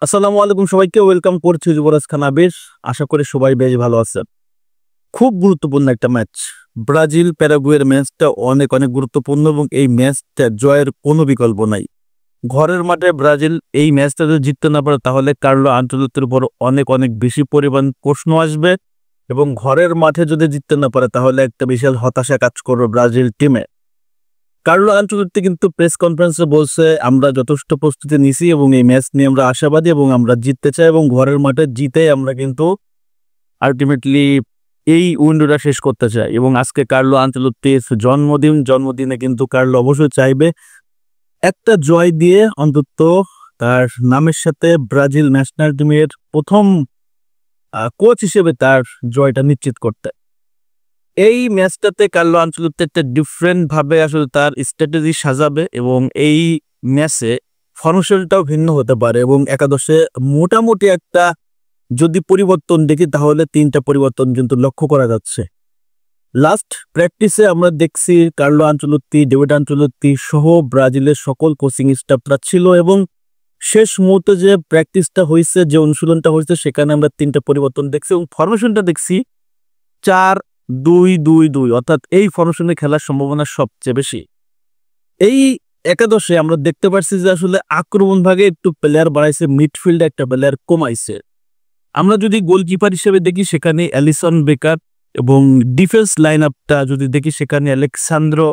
আসসালামু আলাইকুম সবাইকে ওয়েলকাম করছি যুবরাজ খান আবির। আশা করি সবাই বেশ ভালো আছেন। খুব গুরুত্বপূর্ণ একটা ম্যাচ, ব্রাজিল প্যারাগুয়ের ম্যাচটা অনেক অনেক গুরুত্বপূর্ণ এবং এই ম্যাচটা জয়ের কোনো বিকল্প নাই। ঘরের মাঠে ব্রাজিল এই ম্যাচটা যদি জিততে না পারে তাহলে কার্লো আনচেলত্তির উপর অনেক অনেক বেশি পরিমাণ প্রশ্ন আসবে এবং ঘরের মাঠে যদি জিততে না পারে তাহলে একটা বিশাল হতাশা কাজ করবে ব্রাজিল টিমে। কার্লো আনচেলত্তি কিন্তু প্রেস কনফারেন্সে বলছে আমরা যথেষ্ট প্রস্তুতি নিছি এবং এই ম্যাচ নিয়ে আমরা আশাবাদী এবং আমরা জিততে চাই এবং ঘরের মাঠে জিতে আমরা কিন্তু আলটিমেটলি এই উইন্ডোটা শেষ করতে চাই। এবং আজকে কার্লো আনচেলত্তির জন্মদিনে কিন্তু কার্লো অবশ্যই চাইবে একটা জয় দিয়ে অন্তত তার নামের সাথে ব্রাজিল ন্যাশনাল টিমের প্রথম কোচ হিসেবে তার জয়টা নিশ্চিত করতে। এই ম্যাচটাতে কার্লো আনচেলত্তি একটা ডিফারেন্ট ভাবে আসলে তার স্ট্র্যাটেজি সাজাবে এবং এই ম্যাচে ফর্মেশনটাও ভিন্ন হতে পারে এবং একাদশে মোটামুটি একটা যদি পরিবর্তন দেখি তাহলে 3টা পরিবর্তন কিন্তু লক্ষ্য করা যাচ্ছে। লাস্ট প্র্যাকটিসে আমরা দেখছি কার্লো আনচেলত্তি, ডেভিড আনচেলত্তি সহ ব্রাজিলের সকল কোচিং স্টাফরা ছিল এবং শেষ মুহূর্তে যে প্র্যাকটিসটা হয়েছে, যে অনুশীলনটা হয়েছে সেখানে আমরা 3টা পরিবর্তন দেখছি এবং ফর্মেশনটা দেখছি 4-2-2-2, অর্থাৎ এই ফর্মেশনে খেলার সম্ভাবনা সবচেয়ে বেশি। এই একাদশে আমরা দেখতে পাচ্ছি যে আসলে আক্রমণ ভাগে একটু প্লেয়ার বাড়াইছে, মিডফিল্ডে একটা প্লেয়ার কমাইছে। আমরা যদি গোলকিপার হিসেবে দেখি সেখানে অ্যালিসন বেকার এবং ডিফেন্স লাইন আপটা যদি দেখি সেখানে আলেক্সান্দ্রো,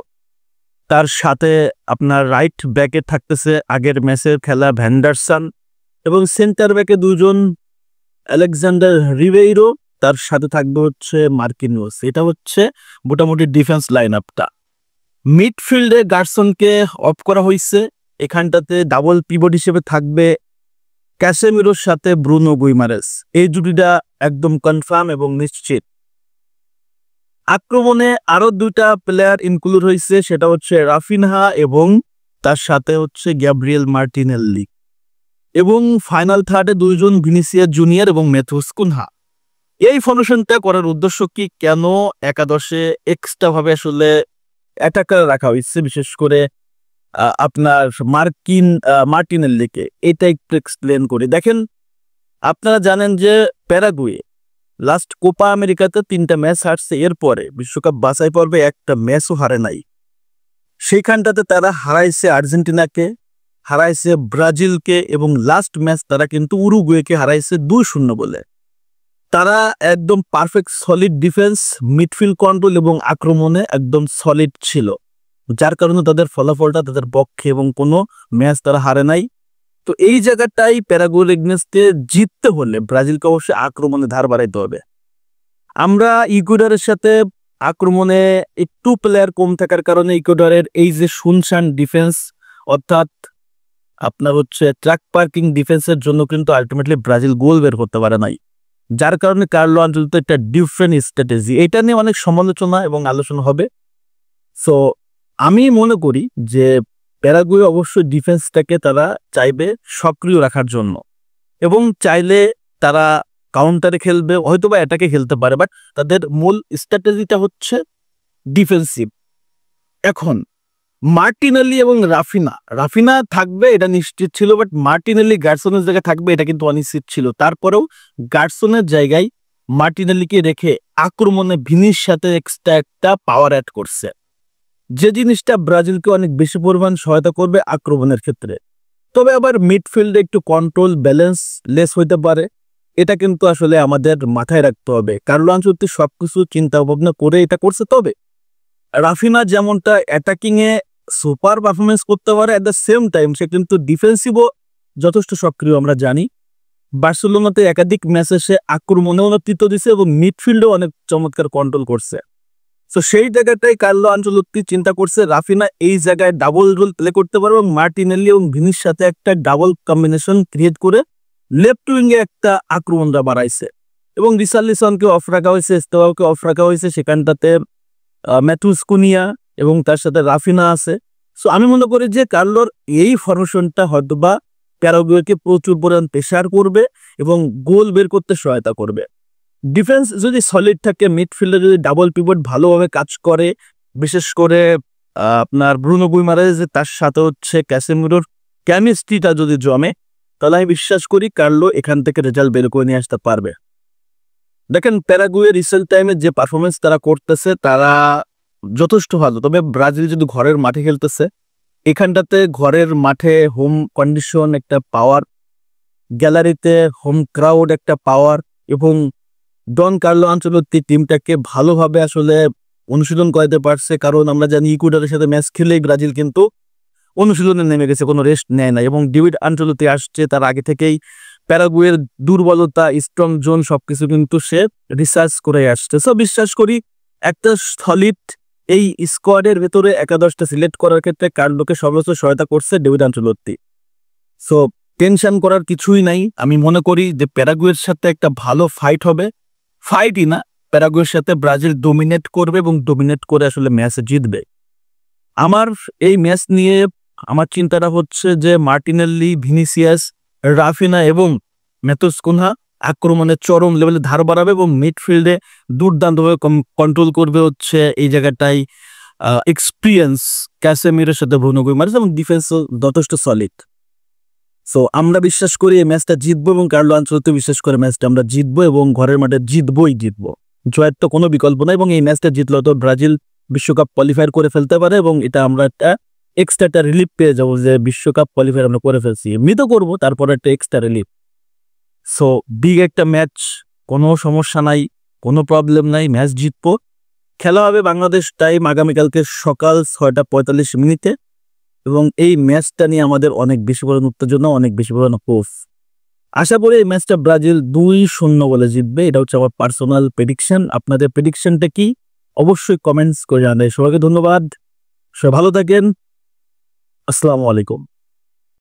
তার সাথে আপনার রাইট ব্যাকে থাকতেছে আগের ম্যাচের খেলা ভ্যান্ডারসন এবং সেন্টার ব্যাকে দুজন আলেকজান্ডার রিবেইরো, তার সাথে থাকবে হচ্ছে মার্কিনিওস। এটা হচ্ছে মোটামুটি ডিফেন্স লাইন আপটা। মিডফিল্ডে গার্সনকে অফ করা হয়েছে, এখানটাতে ডাবল পিভট হিসেবে থাকবে ক্যাসেমিরোর সাথে ব্রুনো গুইমারেস। এই জুটিটা একদম কনফার্ম এবং নিশ্চিত। আক্রমণে আরো 2টা প্লেয়ার ইনক্লুড হয়েছে, সেটা হচ্ছে রাফিনহা এবং তার সাথে হচ্ছে গ্যাব্রিয়েল মার্টিনেল্লি এবং ফাইনাল থার্ডে 2জন ভিনিসিয়াস জুনিয়র এবং ম্যাথুস কুনহা। এই ফর্মেশনটা করার উদ্দেশ্য কি, কেন একাদশে এক্সট্রা ভাবে আসলে অ্যাটাকার রাখা হয়েছে, বিশেষ করে আপনার মার্টিনেল্লিকে, এটা একটু এক্সপ্লেন করি। দেখেন, আপনারা জানেন যে প্যারাগুয়ে লাস্ট কোপা আমেরিকাতে 3টা ম্যাচ হারছে, এরপরে বিশ্বকাপ বাছাই পর্বে একটা ম্যাচও হারে নাই। সেইখানটাতে তারা হারাইছে আর্জেন্টিনাকে, হারাইছে ব্রাজিলকে এবং লাস্ট ম্যাচ তারা কিন্তু উরুগুয়েকে হারাইছে 2-0 বলে। তারা একদম perfect solid defence, midfield control এবং আক্রমণে একদম সলিড ছিল, যার কারণে তাদের ফলাফলটা তাদের পক্ষে এবং কোনো ম্যাচ তারা হারে নাই। তো এই জায়গাটাই প্যারাগুয়ের এগেইনস্টে জিততে হলে ব্রাজিলকে অবশ্যই আক্রমণে ধার বাড়াইতে হবে। আমরা ইকুয়েডরের সাথে আক্রমণে একটু প্লেয়ার কম থাকার কারণে ইকুয়েডরের এই যে শুনশান ডিফেন্স, অর্থাৎ আপনার হচ্ছে ট্রাক পার্কিং ডিফেন্সের জন্য কিন্তু আলটিমেটলি ব্রাজিল গোল বের করতে পারে নাই, যার কারণে কার্লো আনচেলত্তি একটা ডিফারেন্ট স্ট্র্যাটেজি, এটা নিয়ে অনেক সমালোচনা এবং আলোচনা হবে। সো আমি মনে করি যে প্যারাগুয়ে অবশ্যই ডিফেন্সটাকে তারা চাইবে সক্রিয় রাখার জন্য এবং চাইলে তারা কাউন্টারে খেলবে, হয়তো বা অ্যাটাকে খেলতে পারে, বাট তাদের মূল স্ট্র্যাটেজিটা হচ্ছে ডিফেন্সিভ। এখন মার্টিনেল্লি এবং রাফিনা থাকবে এটা নিশ্চিত ছিল, বাট মার্টিনেল্লি গার্সনের জায়গায় থাকবে এটা কিন্তু অনিশ্চিত ছিল। তারপরেও গার্সনের জায়গায় মার্টিনেল্লিকে রেখে আক্রমণে ভিনির সাথে এক্সট্রা একটা পাওয়ার অ্যাড করছে, যে জিনিসটা ব্রাজিলকে অনেক বেশি পরিমাণ সহায়তা করবে আক্রমণের ক্ষেত্রে। তবে আবার মিডফিল্ডে একটু কন্ট্রোল ব্যালেন্স লেস হইতে পারে, এটা কিন্তু আসলে আমাদের মাথায় রাখতে হবে। কার্লো আনচেলত্তি সবকিছু চিন্তা ভাবনা করে এটা করছে। তবে রাফিনা যেমনটা অ্যাটাকিং এ সুপার পারফরমেন্স করতে পারে, অ্যাট দ্য সেম টাইম সে কিন্তু ডিফেন্সিভও যথেষ্ট সক্রিয়। আমরা জানি বার্সেলোনাতে একাধিক ম্যাচে সে আক্রমণেও নেতৃত্ব দিচ্ছে এবং মিডফিল্ডেও অনেক চমৎকার কন্ট্রোল করছে। তো সেই জায়গাটাই কার্লো আনচেলত্তি চিন্তা করছে রাফিনা এই জায়গায় ডাবল রোল প্লে করতে পারবে এবং মার্টিনেল্লি এবং ভিনির সাথে একটা ডাবল কম্বিনেশন ক্রিয়েট করে লেফট উইংয়ে একটা আক্রমণটা বাড়াইছে এবং রিচার্লিসনকে অফ রাখা হয়েছে, এস্তেভাওকে অফ রাখা হয়েছে, সেখানটাতে ম্যাথুস কুনিয়া এবং তার সাথে রাফিনা আছে। সো আমি মনে করি যে কার্লোর এই ফর্মেশনটা হয়তোবা প্যারাগুয়েকে প্রচুর পরিমাণ প্রেসার করবে এবং গোল বের করতে সহায়তা করবে। ডিফেন্স যদি সলিড থাকে, মিডফিল্ডে যদি ডাবল পিভট ভালোভাবে কাজ করে, বিশেষ করে আপনার ব্রুনো গুইমারেজ তার সাথে হচ্ছে ক্যাসেমিরোর কেমিস্ট্রিটা যদি জমে, তাহলে আমি বিশ্বাস করি কার্লো এখান থেকে রেজাল্ট বের করে নিয়ে আসতে পারবে। দেখেন প্যারাগুয়ে রিসেন্ট টাইমে যে পারফরমেন্স তারা করতেছে তারা যথেষ্ট ভালো, তবে ব্রাজিল যদি ঘরের মাঠে খেলতেছে, এখানটাতে ঘরের মাঠে হোম কন্ডিশন একটা পাওয়ার, গ্যালারিতে হোম ক্রাউড একটা পাওয়ার, এবং ডন কার্লো আনচেলত্তি টিমটাকে ভালোভাবে আসলে অনুশীলন করাতে পারছে। কারণ আমরা জানি ইকুয়েডরের সাথে ম্যাচ খেলেই ব্রাজিল কিন্তু অনুশীলনে নেমে গেছে, কোনো রেস্ট নেয় না, এবং ডেভিড আনচেলত্তি আসছে তার আগে থেকেই প্যারাগুয়ের দুর্বলতা, স্ট্রং জোন সবকিছু কিন্তু সে রিসার্চ করে আসছে। সো বিশ্বাস করি একটা সলিড এই স্কোয়াডের ভেতরে একাদশটা সিলেক্ট করার ক্ষেত্রে কার্লোকে সর্বোচ্চ সহায়তা করছে ডেভিড আনচেলত্তি। সো টেনশন করার কিছুই নাই। আমি মনে করি যে প্যারাগুয়ের সাথে একটা ভালো ফাইট হবে, ফাইটই না, প্যারাগুয়ের সাথে ব্রাজিল ডোমিনেট করবে এবং ডোমিনেট করে আসলে ম্যাচ জিতবে। আমার এই ম্যাচ নিয়ে আমার চিন্তাটা হচ্ছে যে মার্টিনেল্লি, ভিনিসিয়াস, রাফিনা এবং ম্যাথুস কুনহা আক্রমণের চরম লেভেলে ধার বাড়াবে এবং মিডফিল্ডে দুর্দান্তভাবে কন্ট্রোল করবে হচ্ছে এই জায়গাটায় এক্সপিরিয়েন্স ক্যাসেমিরের সাথে ব্রুনো গুইমারেস, এবং ডিফেন্সও যথেষ্ট সলিড। সো আমরা বিশ্বাস করি এই ম্যাচটা জিতবো এবং কার্লো আনচেলত্তি বিশ্বাস করে ম্যাচটা আমরা জিতবো এবং ঘরের মাঠে জিতবো। জয়ের তো কোনো বিকল্প নাই, এবং এই ম্যাচটা জিতলে তো ব্রাজিল বিশ্বকাপ কোয়ালিফাই করে ফেলতে পারে, এবং এটা আমরা একটা এক্সট্রা রিলিফ পেয়ে যাবো যে বিশ্বকাপ কোয়ালিফাই আমরা করে ফেলছি। এমনি তো করবো, তারপর একটা এক্সট্রা রিলিফ। সো বিগ একটা ম্যাচ, কোনো সমস্যা নাই, কোনো প্রবলেম নাই, ম্যাচ জিতবো। খেলা হবে বাংলাদেশ টাইম আগামীকালকে সকাল 6:45 এবং এই ম্যাচটা নিয়ে আমাদের অনেক বেশি পরিমাণ উত্তেজনা, অনেক বেশি পরিমাণ হোপ। আশা করি এই ম্যাচটা ব্রাজিল 2-0 বলে জিতবে। এটা হচ্ছে আমার পার্সোনাল প্রেডিকশন। আপনাদের প্রেডিকশনটা কি অবশ্যই কমেন্টস করে জানাবেন। সবাইকে ধন্যবাদ, সবাই ভালো থাকেন, আসসালামু আলাইকুম।